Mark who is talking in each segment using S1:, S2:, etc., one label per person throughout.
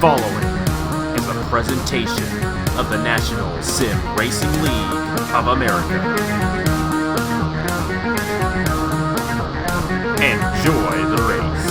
S1: following is a presentation of the National Sim Racing League of America. Enjoy the race.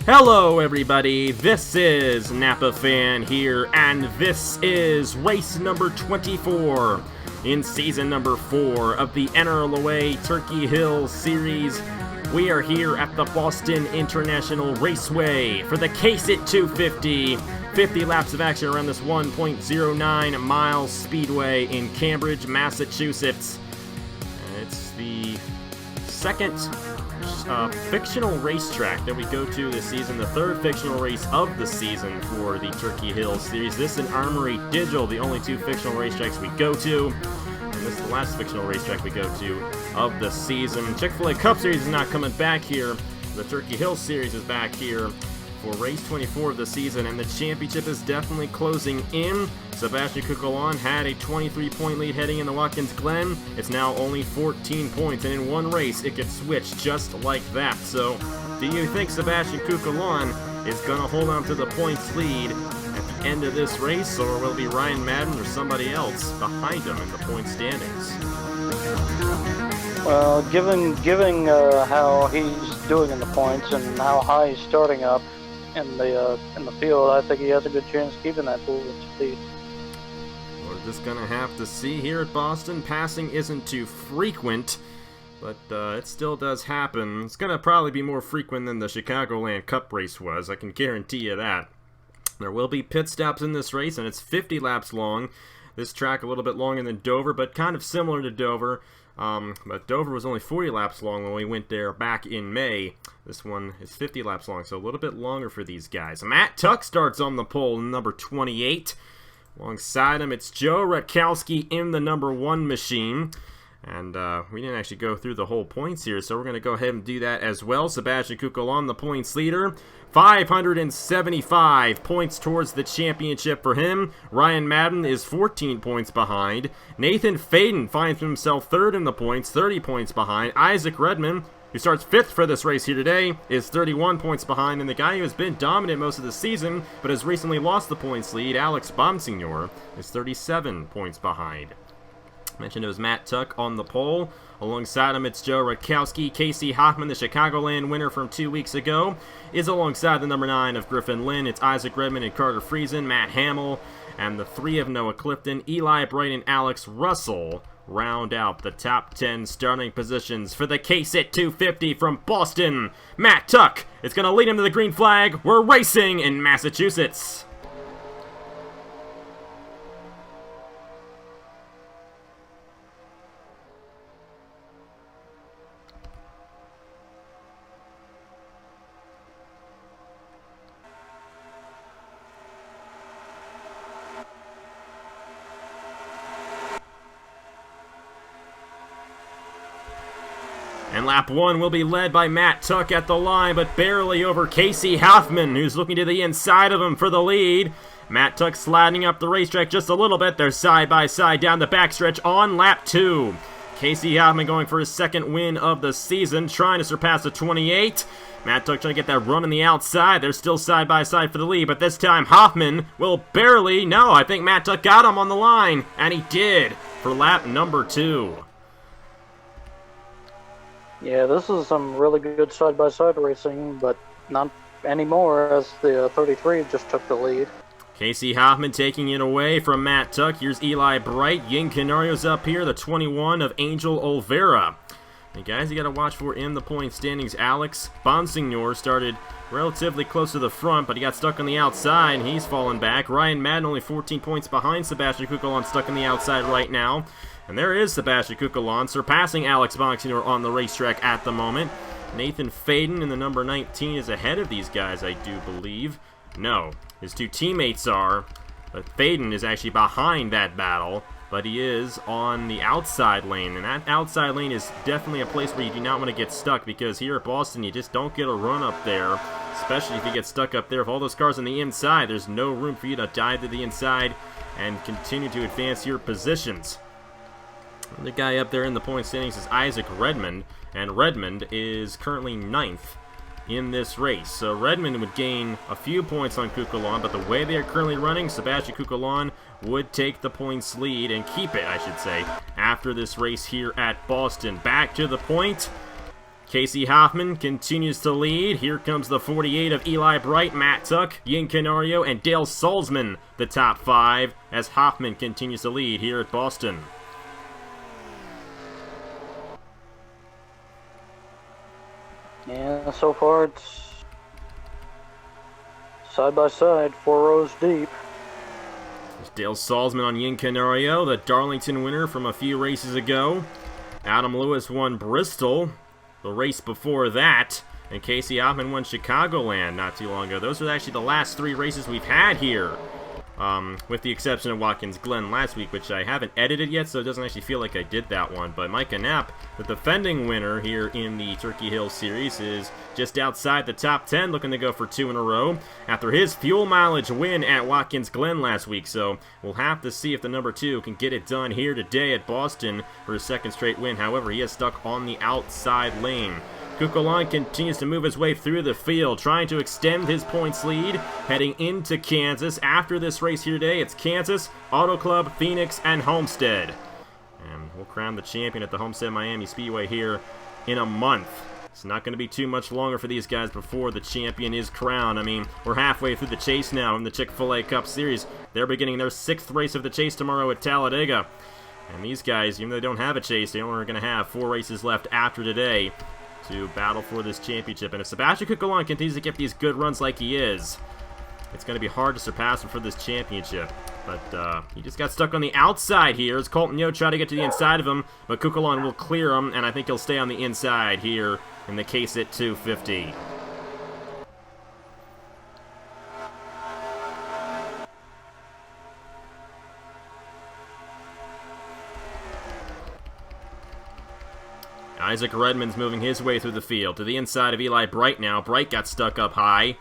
S1: Hello everybody, this is Napa Fan here, and this is race number 24 in season number 4 of the NRLOA Turkey Hill Series. We are here at the Boston International Raceway for the K-Sit 250. 50 laps of action around this 1.09 mile speedway in Cambridge, Massachusetts. It's the second fictional racetrack that we go to this season, the third fictional race of the season for the Turkey Hill Series. This and Armory Digital, the only two fictional racetracks we go to, and this is the last fictional racetrack we go to of the season. Chick-fil-A Cup Series is not coming back here. The Turkey Hill Series is back here for race 24 of the season, and the championship is definitely closing in. Sebastian Kukulon had a 23-point lead heading into Watkins Glen. It's now only 14 points, and in one race, it could switch just like that. So, do you think Sebastian Kukulon is going to hold on to the points lead at the end of this race, or will it be Ryan Madden or somebody else behind him in the point standings?
S2: Well, given how he's doing in the points and how high he's starting up in the field, I think he has a good chance of keeping that lead.
S1: We're just gonna have to see here at Boston. Passing isn't too frequent, but it still does happen. It's gonna probably be more frequent than the Chicagoland Cup race was, I can guarantee you that. There will be pit stops in this race, and it's 50 laps long. This track a little bit longer than Dover, but kind of similar to Dover. But Dover was only 40 laps long when we went there back in May. This one is 50 laps long, so a little bit longer for these guys. Matt Tuck starts on the pole in number 28. Alongside him, it's Joe Rutkowski in the number 1 machine. And we didn't actually go through the whole points here, so we're going to go ahead and do that as well. Sebastian Kukulon, the points leader. 575 points towards the championship for him. Ryan Madden is 14 points behind. Nathan Faden finds himself third in the points, 30 points behind. Isaac Redmond, who starts 5th for this race here today, is 31 points behind. And the guy who has been dominant most of the season, but has recently lost the points lead, Alex Bonsignor, is 37 points behind. Mentioned it was Matt Tuck on the pole. Alongside him, it's Joe Rutkowski. Casey Hoffman, the Chicagoland winner from 2 weeks ago, is alongside the number 9 of Griffin Lynn. It's Isaac Redmond and Carter Friesen, Matt Hamill, and the 3 of Noah Clifton. Eli Bright and Alex Russell round out the top 10 starting positions for the K-Sit 250 from Boston. Matt Tuck is going to lead him to the green flag. We're racing in Massachusetts. And lap 1 will be led by Matt Tuck at the line, but barely over Casey Hoffman, who's looking to the inside of him for the lead. Matt Tuck sliding up the racetrack just a little bit. They're side by side down the backstretch on lap 2. Casey Hoffman going for his second win of the season, trying to surpass the 28. Matt Tuck trying to get that run on the outside. They're still side by side for the lead, but this time Hoffman will barely, no, I think Matt Tuck got him on the line, and he did for lap number 2.
S2: Yeah, this is some really good side-by-side racing, but not anymore as the 33 just took the lead.
S1: Casey Hoffman taking it away from Matt Tuck. Here's Eli Bright. Yin Canario's up here, the 21 of Angel Olvera. The guys you got to watch for in the point standings, Alex Bonsignor started relatively close to the front, but he got stuck on the outside, and he's fallen back. Ryan Madden only 14 points behind Sebastian Kukulon, stuck on the outside right now. And there is Sebastian Kukulon, surpassing Alex Bonsignor on the racetrack at the moment. Nathan Faden in the number 19 is ahead of these guys, I do believe. No, his two teammates are, but Faden is actually behind that battle. But he is on the outside lane, and that outside lane is definitely a place where you do not want to get stuck, because here at Boston, you just don't get a run up there, especially if you get stuck up there. If all those cars on the inside, there's no room for you to dive to the inside and continue to advance your positions. The guy up there in the point standings is Isaac Redmond, and Redmond is currently 9th in this race. So Redmond would gain a few points on Kukulon, but the way they are currently running, Sebastian Kukulon would take the points lead and keep it, I should say, after this race here at Boston. Back to the point. Casey Hoffman continues to lead. Here comes the 48 of Eli Bright, Matt Tuck, Yin Canario, and Dale Salzman, the top 5, as Hoffman continues to lead here at Boston.
S2: Yeah, so far it's side by side, 4 rows deep.
S1: There's Dale Salzman on Yin Canario, the Darlington winner from a few races ago. Adam Lewis won Bristol the race before that, and Casey Hoffman won Chicagoland not too long ago. Those are actually the last 3 races we've had here. With the exception of Watkins Glen last week, which I haven't edited yet, so it doesn't actually feel like I did that one. But Micah Knapp, the defending winner here in the Turkey Hill Series, is just outside the top 10, looking to go for 2 in a row after his fuel mileage win at Watkins Glen last week. So we'll have to see if the number 2 can get it done here today at Boston for his 2nd straight win. However, he is stuck on the outside lane. Kukulon continues to move his way through the field, trying to extend his points lead, heading into Kansas. After this race here today, it's Kansas, Auto Club, Phoenix, and Homestead. And we'll crown the champion at the Homestead Miami Speedway here in a month. It's not going to be too much longer for these guys before the champion is crowned. I mean, we're halfway through the chase now in the Chick-fil-A Cup Series. They're beginning their 6th race of the chase tomorrow at Talladega. And these guys, even though they don't have a chase, they only are going to have 4 races left after today to battle for this championship. And if Sebastian Kukulon continues to get these good runs like he is, it's going to be hard to surpass him for this championship. But he just got stuck on the outside here as Colton Yo tried to get to the inside of him, but Kukulon will clear him, and I think he'll stay on the inside here in the case at 250. Isaac Redmond's moving his way through the field to the inside of Eli Bright now. Bright got stuck up high.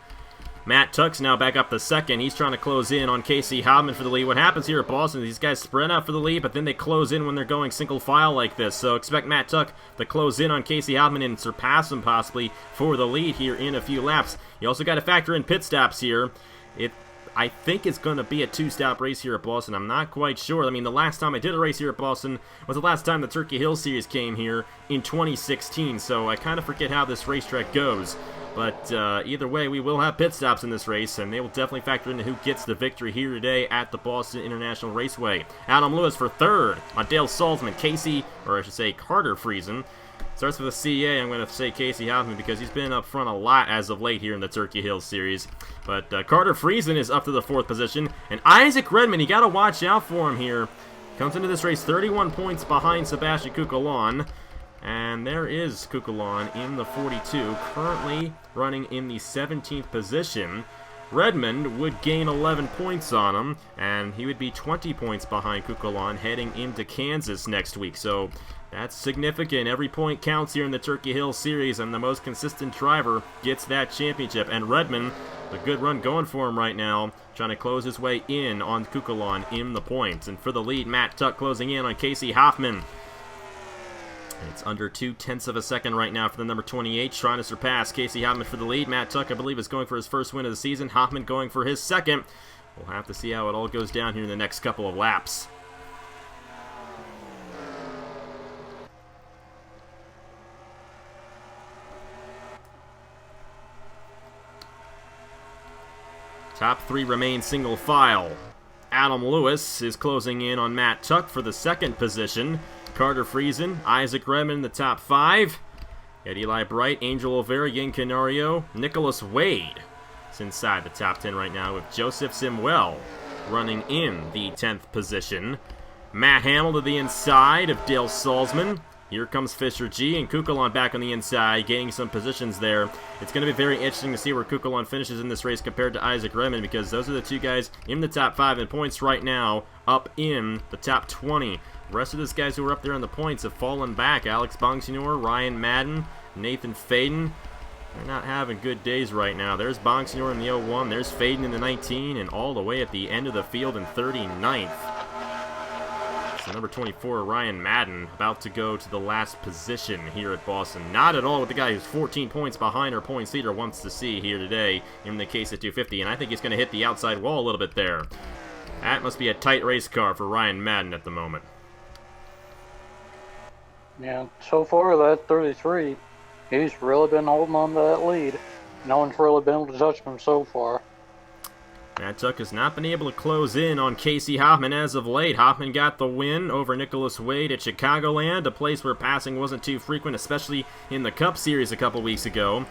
S1: Matt Tuck's now back up the 2nd. He's trying to close in on Casey Hoffman for the lead. What happens here at Boston, these guys spread out for the lead, but then they close in when they're going single file like this. So expect Matt Tuck to close in on Casey Hoffman and surpass him possibly for the lead here in a few laps. You also got to factor in pit stops here. I think it's going to be a 2-stop race here at Boston. I'm not quite sure. I mean, the last time I did a race here at Boston was the last time the Turkey Hill Series came here in 2016, so I kind of forget how this racetrack goes. But either way, we will have pit stops in this race, and they will definitely factor into who gets the victory here today at the Boston International Raceway. Adam Lewis for 3rd on Dale Salzman. Carter Friesen. Starts with a CA. I'm going to say Casey Hoffman because he's been up front a lot as of late here in the Turkey Hill Series. But Carter Friesen is up to the 4th position. And Isaac Redmond, you got to watch out for him here. Comes into this race 31 points behind Sebastian Kukulon. And there is Kukulon in the 42, currently running in the 17th position. Redmond would gain 11 points on him, and he would be 20 points behind Kukulon heading into Kansas next week. So that's significant. Every point counts here in the Turkey Hill Series, and the most consistent driver gets that championship. And Redmond, a good run going for him right now, trying to close his way in on Kukulon in the points. And for the lead, Matt Tuck closing in on Casey Hoffman. It's under 0.2 of a second right now for the number 28, trying to surpass Casey Hoffman for the lead. Matt Tuck, I believe, is going for his 1st win of the season. Hoffman going for his 2nd. We'll have to see how it all goes down here in the next couple of laps. Top 3 remain single file. Adam Lewis is closing in on Matt Tuck for the 2nd position. Carter Friesen, Isaac Redmond in the top 5. Got Eli Bright, Angel Oliveira, Yin Canario, Nicholas Wade is inside the top 10 right now, with Joseph Simwell running in the 10th position. Matt Hamill to the inside of Dale Salzman. Here comes Fisher G, and Kukulon back on the inside, gaining some positions there. It's going to be very interesting to see where Kukulon finishes in this race compared to Isaac Redmond, because those are the 2 guys in the top 5 in points right now, up in the top 20. The rest of those guys who are up there in the points have fallen back. Alex Bongsignor, Ryan Madden, Nathan Faden. They're not having good days right now. There's Bongsignor in the 01, there's Faden in the 19, and all the way at the end of the field in 39th. So number 24, Ryan Madden, about to go to the last position here at Boston. Not at all what the guy who's 14 points behind our points leader wants to see here today in the case at 250, and I think he's going to hit the outside wall a little bit there. That must be a tight race car for Ryan Madden at the moment.
S2: Yeah, so far that 33, he's really been holding on to that lead. No one's really been able to touch him so far.
S1: Matt Tuck has not been able to close in on Casey Hoffman as of late. Hoffman got the win over Nicholas Wade at Chicagoland, a place where passing wasn't too frequent, especially in the Cup Series a couple weeks ago.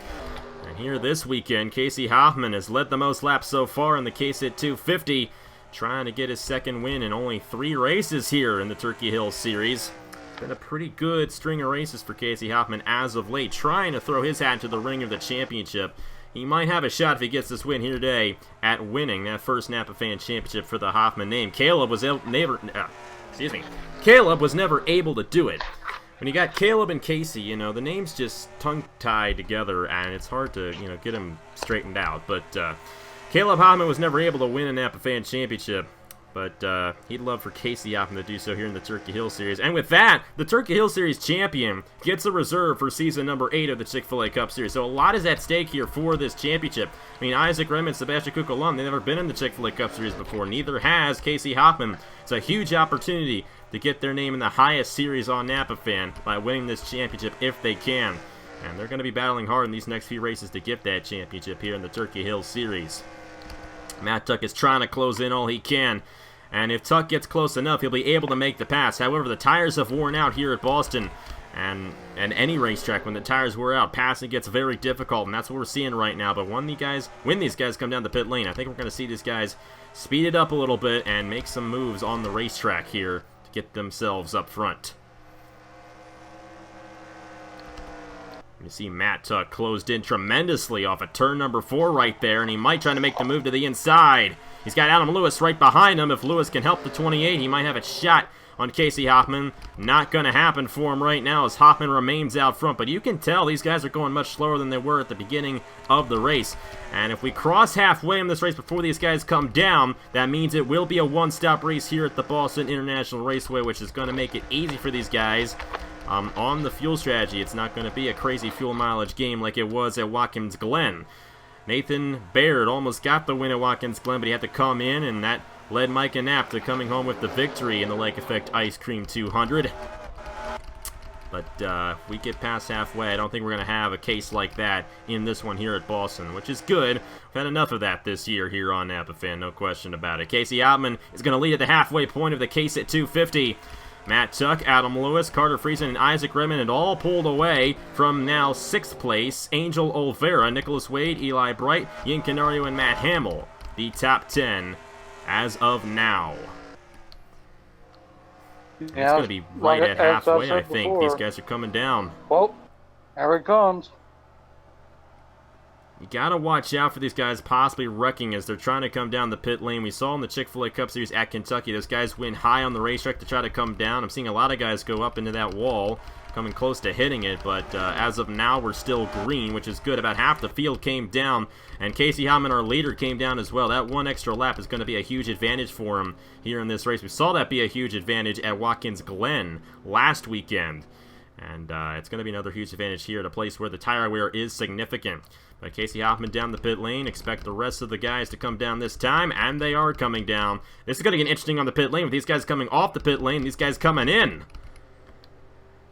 S1: And here this weekend, Casey Hoffman has led the most laps so far in the case at 250, trying to get his 2nd win in only 3 races here in the Turkey Hill Series. Been a pretty good string of races for Casey Hoffman as of late, trying to throw his hat into the ring of the championship. He might have a shot if he gets this win here today at winning that first Napa Fan Championship for the Hoffman name. Caleb was never able to do it. When you got Caleb and Casey, you know, the names just tongue-tied together, and it's hard to, you know, get them straightened out. But Caleb Hoffman was never able to win a Napa Fan Championship. But he'd love for Casey Hoffman to do so here in the Turkey Hill Series. And with that, the Turkey Hill Series champion gets a reserve for season number 8 of the Chick-fil-A Cup Series. So a lot is at stake here for this championship. I mean, Isaac Redmond, Sebastian Kukulon, they've never been in the Chick-fil-A Cup Series before. Neither has Casey Hoffman. It's a huge opportunity to get their name in the highest series on Napa Fan by winning this championship if they can. And they're going to be battling hard in these next few races to get that championship here in the Turkey Hill Series. Matt Tuck is trying to close in all he can. And if Tuck gets close enough, he'll be able to make the pass. However, the tires have worn out here at Boston. And any racetrack, when the tires wear out, passing gets very difficult. And that's what we're seeing right now. But when these guys come down the pit lane, I think we're going to see these guys speed it up a little bit and make some moves on the racetrack here to get themselves up front. You see Matt Tuck closed in tremendously off of turn number 4 right there, and he might try to make the move to the inside. He's got Adam Lewis right behind him. If Lewis can help the 28, he might have a shot on Casey Hoffman. Not going to happen for him right now as Hoffman remains out front, but you can tell these guys are going much slower than they were at the beginning of the race. And if we cross halfway in this race before these guys come down, that means it will be a one-stop race here at the Boston International Raceway, which is going to make it easy for these guys. On the fuel strategy, it's not going to be a crazy fuel mileage game like it was at Watkins Glen. Nathan Baird almost got the win at Watkins Glen, but he had to come in, and that led Micah Knapp to coming home with the victory in the Lake Effect Ice Cream 200. But if we get past halfway, I don't think we're going to have a case like that in this one here at Boston, which is good. We've had enough of that this year here on Napa Fan, no question about it. Casey Ottman is going to lead at the halfway point of the case at 250. Matt Tuck, Adam Lewis, Carter Friesen, and Isaac Redmond had all pulled away from now 6th place. Angel Oliveira, Nicholas Wade, Eli Bright, Yin Canario, and Matt Hamill, the top 10 as of now. Yeah, it's going to be right at halfway, I think. Before. These guys are coming down.
S2: Well, here it comes.
S1: You got to watch out for these guys possibly wrecking as they're trying to come down the pit lane. We saw in the Chick-fil-A Cup Series at Kentucky, those guys went high on the racetrack to try to come down. I'm seeing a lot of guys go up into that wall, coming close to hitting it, but as of now, we're still green, which is good. About half the field came down, and Casey Hoffman, our leader, came down as well. That one extra lap is going to be a huge advantage for him here in this race. We saw that be a huge advantage at Watkins Glen last weekend, and it's going to be another huge advantage here at a place where the tire wear is significant. But Casey Hoffman down the pit lane. Expect the rest of the guys to come down this time, and they are coming down. This is going to get interesting on the pit lane with these guys coming off the pit lane, these guys coming in.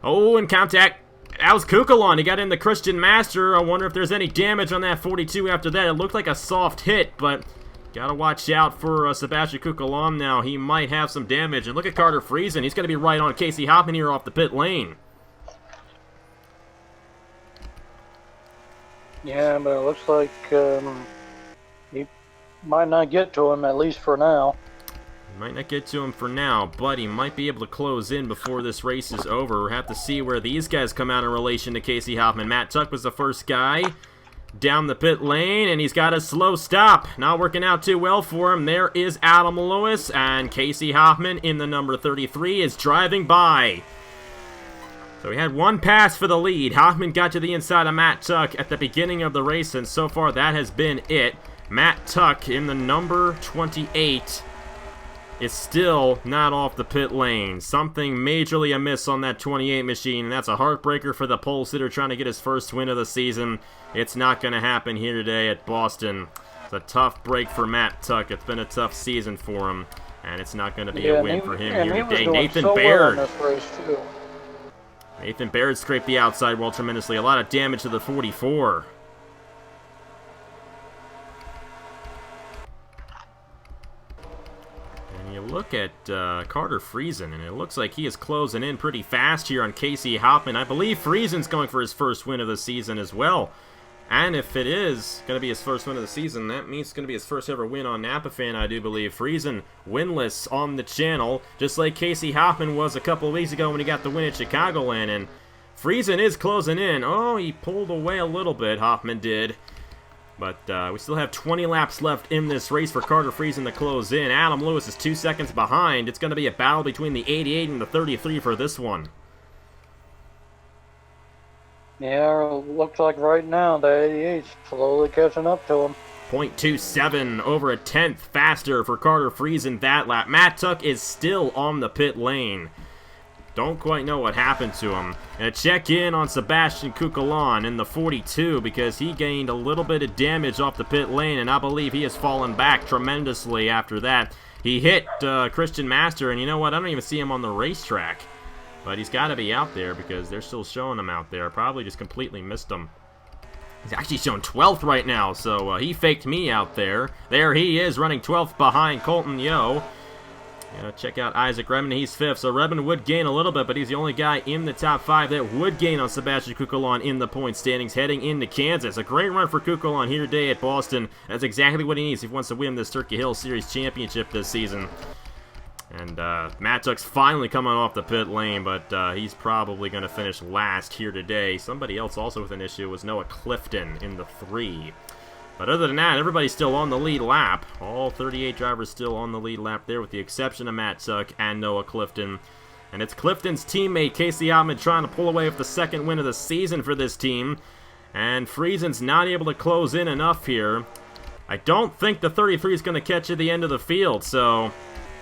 S1: Oh, and contact. That was Kukulon. He got in the Christian Master. I wonder if there's any damage on that 42 after that. It looked like a soft hit, but Gotta watch out for Sebastian Kukulon now. He might have some damage. And look at Carter Friesen. He's going to be right on Casey Hoffman here off the pit lane.
S2: Yeah, but it looks like he might not get to him, at least for now.
S1: Might not get to him for now, but he might be able to close in before this race is over. We'll have to see where these guys come out in relation to Casey Hoffman. Matt Tuck was the first guy down the pit lane, and he's got a slow stop. Not working out too well for him. There is Adam Lewis, and Casey Hoffman in the number 33 is driving by. So he had one pass for the lead. Hoffman got to the inside of Matt Tuck at the beginning of the race, and so far that has been it. Matt Tuck in the number 28 is still not off the pit lane. Something majorly amiss on that 28 machine, and that's a heartbreaker for the pole sitter trying to get his first win of the season. It's not going to happen here today at Boston. It's a tough break for Matt Tuck. It's been a tough season for him, and it's not going to be a win for him here today. Nathan Baird. Nathan Baird scraped the outside wall tremendously. A lot of damage to the 44. And you look at Carter Friesen, and it looks like he is closing in pretty fast here on Casey Hoffman. I believe Friesen's going for his first win of the season as well. And if it is going to be his first win of the season, that means it's going to be his first ever win on Napa Fan, I do believe. Friesen winless on the channel, just like Casey Hoffman was a couple of weeks ago when he got the win at Chicagoland. And Friesen is closing in. Oh, he pulled away a little bit, Hoffman did. But we still have 20 laps left in this race for Carter Friesen to close in. Adam Lewis is 2 seconds behind. It's going to be a battle between the 88 and the 33 for this one.
S2: Yeah, looks like right now the 88's slowly catching up to him.
S1: 0.27, over a tenth faster for Carter Friesen that lap. Matt Tuck is still on the pit lane. Don't quite know what happened to him. And a check in on Sebastian Kukulon in the 42 because he gained a little bit of damage off the pit lane, and I believe he has fallen back tremendously after that. He hit Christian Master, and you know what? I don't even see him on the racetrack. But he's got to be out there because they're still showing him out there. Probably just completely missed him. He's actually showing 12th right now, so he faked me out there. There he is, running 12th behind Colton Yo. Check out Isaac Redmond, he's 5th. So Redmond would gain a little bit, but he's the only guy in the top 5 that would gain on Sebastian Kukulon in the point standings heading into Kansas. A great run for Kukulon here today at Boston. That's exactly what he needs if he wants to win this Turkey Hill Series championship this season. And Matt Tuck's finally coming off the pit lane, but he's probably going to finish last here today. Somebody else also with an issue was Noah Clifton in the 3. But other than that, everybody's still on the lead lap. All 38 drivers still on the lead lap there, with the exception of Matt Tuck and Noah Clifton. And it's Clifton's teammate, Casey Hoffman, trying to pull away with the second win of the season for this team. And Friesen's not able to close in enough here. I don't think the 33 is going to catch at the end of the field, so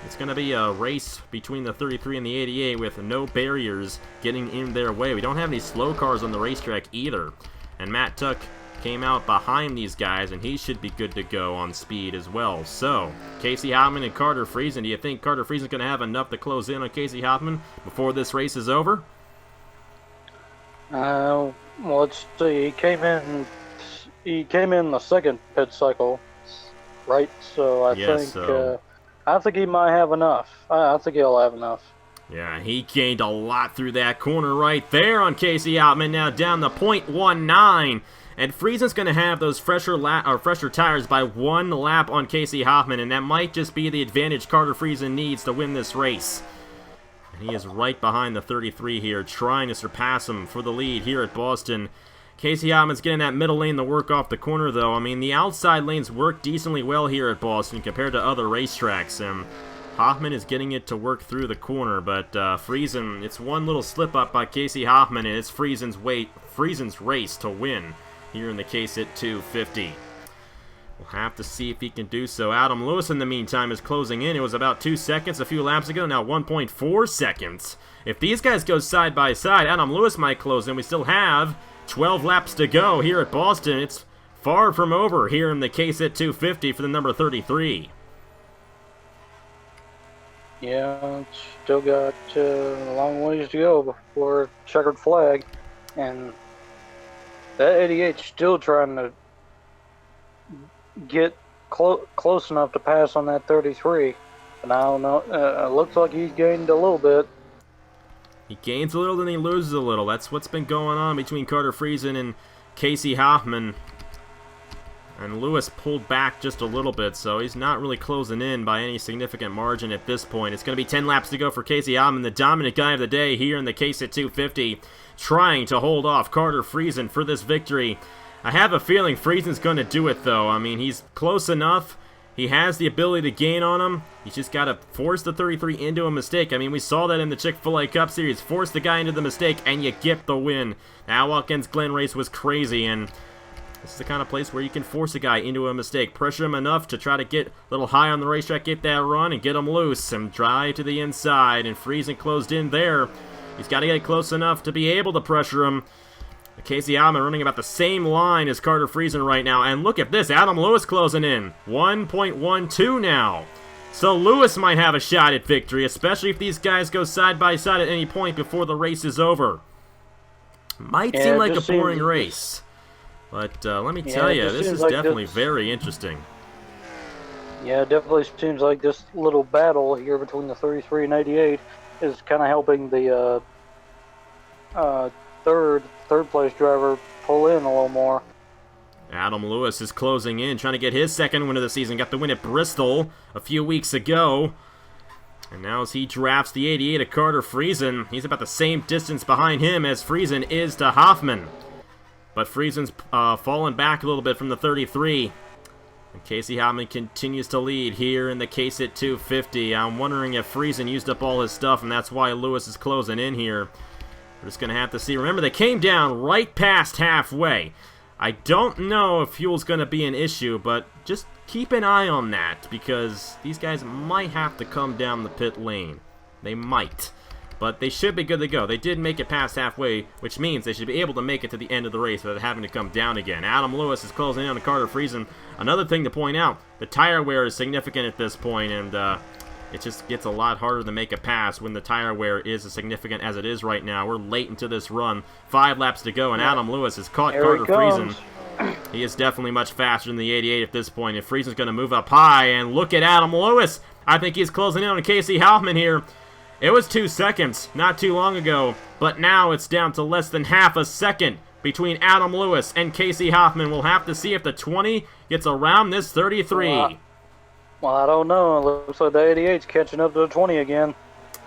S1: it's going to be a race between the 33 and the 88 with no barriers getting in their way. We don't have any slow cars on the racetrack either. And Matt Tuck came out behind these guys, and he should be good to go on speed as well. So, Casey Hoffman and Carter Friesen. Do you think Carter Friesen's going to have enough to close in on Casey Hoffman before this race is over?
S2: Well, let's see. He came in the second pit cycle, right? So I think he might have enough. I think he'll have enough.
S1: Yeah, he gained a lot through that corner right there on Casey Hoffman. Now down to 0.19. And Friesen's going to have those fresher tires by 1 lap on Casey Hoffman, and that might just be the advantage Carter Friesen needs to win this race. And he is right behind the 33 here, trying to surpass him for the lead here at Boston. Casey Hoffman's getting that middle lane to work off the corner, though. I mean, the outside lanes work decently well here at Boston compared to other racetracks, and Hoffman is getting it to work through the corner, but Friesen, it's one little slip-up by Casey Hoffman, and it's Friesen's race to win here in the KSIT 250. We'll have to see if he can do so. Adam Lewis, in the meantime, is closing in. It was about 2 seconds a few laps ago, now 1.4 seconds. If these guys go side by side, Adam Lewis might close in. We still have 12 laps to go here at Boston. It's far from over here in the KSIT 250 for the number 33.
S2: Yeah, it's still got a long ways to go before checkered flag, and that 88's still trying to get close enough to pass on that 33. And I don't know. It looks like he's gained a little bit.
S1: He gains a little, then he loses a little. That's what's been going on between Carter Friesen and Casey Hoffman. And Lewis pulled back just a little bit, so he's not really closing in by any significant margin at this point. It's going to be 10 laps to go for Casey Hoffman, the dominant guy of the day here in the case at 250, trying to hold off Carter Friesen for this victory. I have a feeling Friesen's going to do it, though. I mean, he's close enough. He has the ability to gain on him. He's just got to force the 33 into a mistake. I mean, we saw that in the Chick-fil-A Cup Series. Force the guy into the mistake, and you get the win. Now, Watkins Glen race was crazy, and this is the kind of place where you can force a guy into a mistake. Pressure him enough to try to get a little high on the racetrack, get that run, and get him loose, and drive to the inside. And Friesen closed in there. He's got to get close enough to be able to pressure him. Casey Hoffman running about the same line as Carter Friesen right now. And look at this, Adam Lewis closing in. 1.12 now. So Lewis might have a shot at victory, especially if these guys go side by side at any point before the race is over. Might seem like a boring race. But let me tell you, this is definitely very interesting.
S2: Yeah, it definitely seems like this little battle here between the 33 and 88 is kind of helping the third place driver pull in a little more.
S1: Adam Lewis is closing in, trying to get his second win of the season. Got the win at Bristol a few weeks ago. And now as he drafts the 88 of Carter Friesen, he's about the same distance behind him as Friesen is to Hoffman. But Friesen's fallen back a little bit from the 33. And Casey Hoffman continues to lead here in the case at 250. I'm wondering if Friesen used up all his stuff, and that's why Lewis is closing in here. We're just going to have to see. Remember, they came down right past halfway. I don't know if fuel's going to be an issue, but just keep an eye on that, because these guys might have to come down the pit lane. They might. But they should be good to go. They did make it past halfway, which means they should be able to make it to the end of the race without having to come down again. Adam Lewis is closing in on Carter Friesen. Another thing to point out, the tire wear is significant at this point, and it just gets a lot harder to make a pass when the tire wear is as significant as it is right now. We're late into this run. 5 laps to go, and Adam Lewis has caught Carter Friesen. He is definitely much faster than the 88 at this point. If Friesen's going to move up high, and look at Adam Lewis. I think he's closing in on Casey Hoffman here. It was 2 seconds not too long ago, but now it's down to less than half a second between Adam Lewis and Casey Hoffman. We'll have to see if the 20 gets around this 33.
S2: Well, I don't know. It looks like the 88's catching up to the 20 again.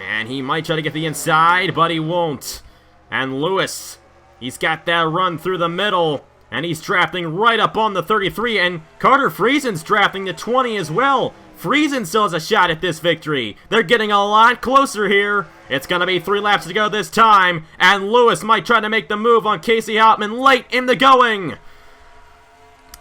S1: And he might try to get the inside, but he won't. And Lewis, he's got that run through the middle, and he's drafting right up on the 33, and Carter Friesen's drafting the 20 as well. Friesen still has a shot at this victory. They're getting a lot closer here. It's going to be 3 laps to go this time, and Lewis might try to make the move on Casey Hoffman late in the going.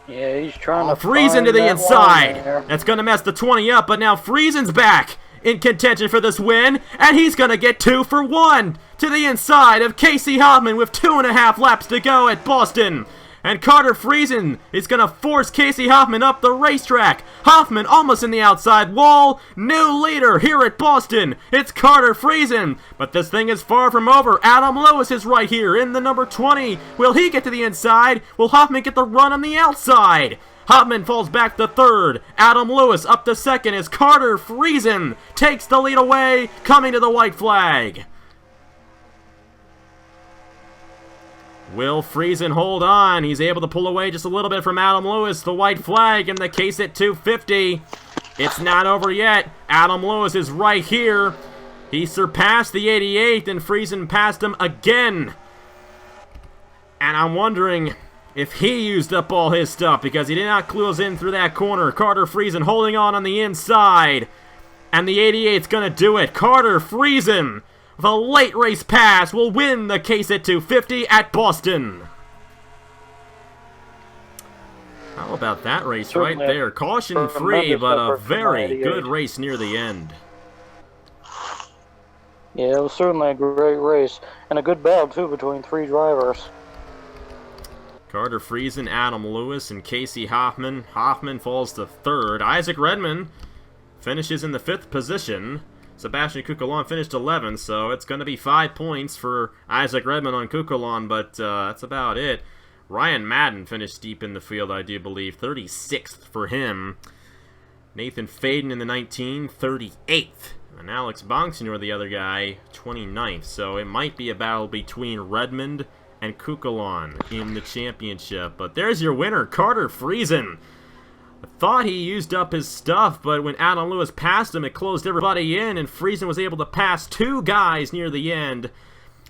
S2: Yeah, he's trying to
S1: Friesen to the inside. That's going to mess the 20 up, but now Friesen's back in contention for this win, and he's going to get 2 for 1 to the inside of Casey Hoffman with 2.5 laps to go at Boston. And Carter Friesen is going to force Casey Hoffman up the racetrack. Hoffman almost in the outside wall. New leader here at Boston. It's Carter Friesen. But this thing is far from over. Adam Lewis is right here in the number 20. Will he get to the inside? Will Hoffman get the run on the outside? Hoffman falls back to 3rd. Adam Lewis up to 2nd as Carter Friesen takes the lead away, coming to the white flag. Will Friesen hold on? He's able to pull away just a little bit from Adam Lewis. The white flag in the case at 250. It's not over yet. Adam Lewis is right here. He surpassed the 88, and Friesen passed him again. And I'm wondering if he used up all his stuff, because he did not close in through that corner. Carter Friesen holding on the inside. And the 88's going to do it. Carter Friesen, the late race pass, will win the case at 250 at Boston. How about that race right there? Caution free, but a very good race near the end.
S2: Yeah, it was certainly a great race. And a good battle, too, between 3 drivers.
S1: Carter Friesen, Adam Lewis, and Casey Hoffman. Hoffman falls to 3rd. Isaac Redman finishes in the 5th position. Sebastian Kukulon finished 11th, so it's going to be 5 points for Isaac Redman on Kukulon, but that's about it. Ryan Madden finished deep in the field, I do believe. 36th for him. Nathan Faden in the 19, 38th. And Alex Bonsignor, the other guy, 29th. So it might be a battle between Redmond and Kukulon in the championship. But there's your winner, Carter Friesen. I thought he used up his stuff, but when Adam Lewis passed him, it closed everybody in, and Friesen was able to pass 2 guys near the end.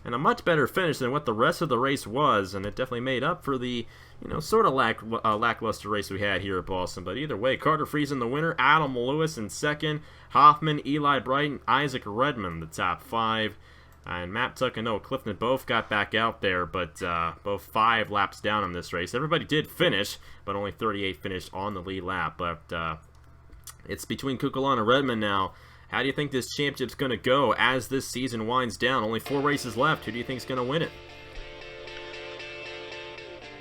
S1: And a much better finish than what the rest of the race was, and it definitely made up for the, sort of lackluster race we had here at Boston. But either way, Carter Friesen the winner, Adam Lewis in second, Hoffman, Eli Brighton, Isaac Redmond the top 5, and Matt Tuck and Noah Clifton both got back out there, but both 5 laps down in this race. Everybody did finish, but only 38 finished on the lead lap. But it's between Kukulon and Redmond now. How do you think this championship's going to go as this season winds down? Only 4 races left. Who do you think is going to win it?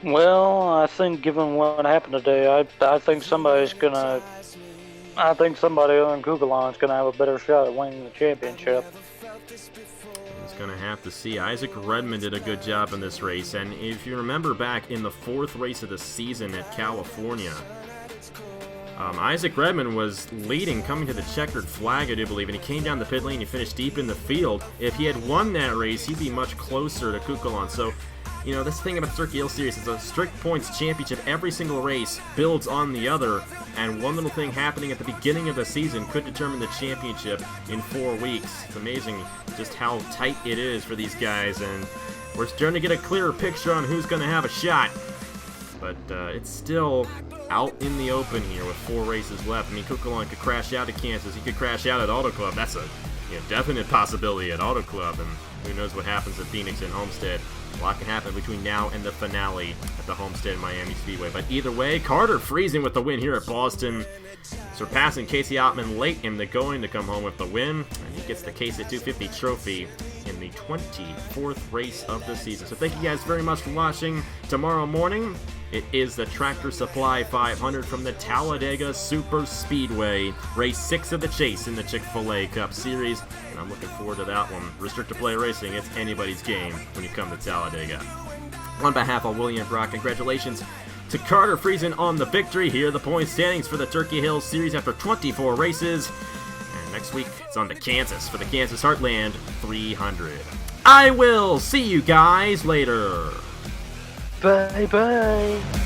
S2: Well, I think given what happened today, I think somebody's going to... I think somebody on Kukulon is going to have a better shot at winning the championship.
S1: He's going to have to see. Isaac Redmond did a good job in this race, and if you remember back in the 4th race of the season at California, Isaac Redmond was leading, coming to the checkered flag, I do believe, and he came down the pit lane and finished deep in the field. If he had won that race, he'd be much closer to Kukulon. So, this thing about the Turkey Hill Series is a strict points championship. Every single race builds on the other, and one little thing happening at the beginning of the season could determine the championship in 4 weeks. It's amazing just how tight it is for these guys, and we're starting to get a clearer picture on who's going to have a shot. But it's still out in the open here with 4 races left. I mean, Kukulon could crash out at Kansas. He could crash out at Auto Club. That's a definite possibility at Auto Club. And who knows what happens at Phoenix and Homestead. A lot can happen between now and the finale at the Homestead Miami Speedway. But either way, Carter Friesen with the win here at Boston, surpassing Casey Ottman late in the going to come home with the win. And he gets the Case at 250 trophy in the 24th race of the season. So thank you guys very much for watching. Tomorrow morning, it is the Tractor Supply 500 from the Talladega Super Speedway, race 6 of the Chase in the Chick-fil-A Cup Series, and I'm looking forward to that one. Restricted Play Racing, it's anybody's game when you come to Talladega. On behalf of William Brock, congratulations to Carter Friesen on the victory. Here are the point standings for the Turkey Hill Series after 24 races. And next week, it's on to Kansas for the Kansas Heartland 300. I will see you guys later.
S2: Bye-bye.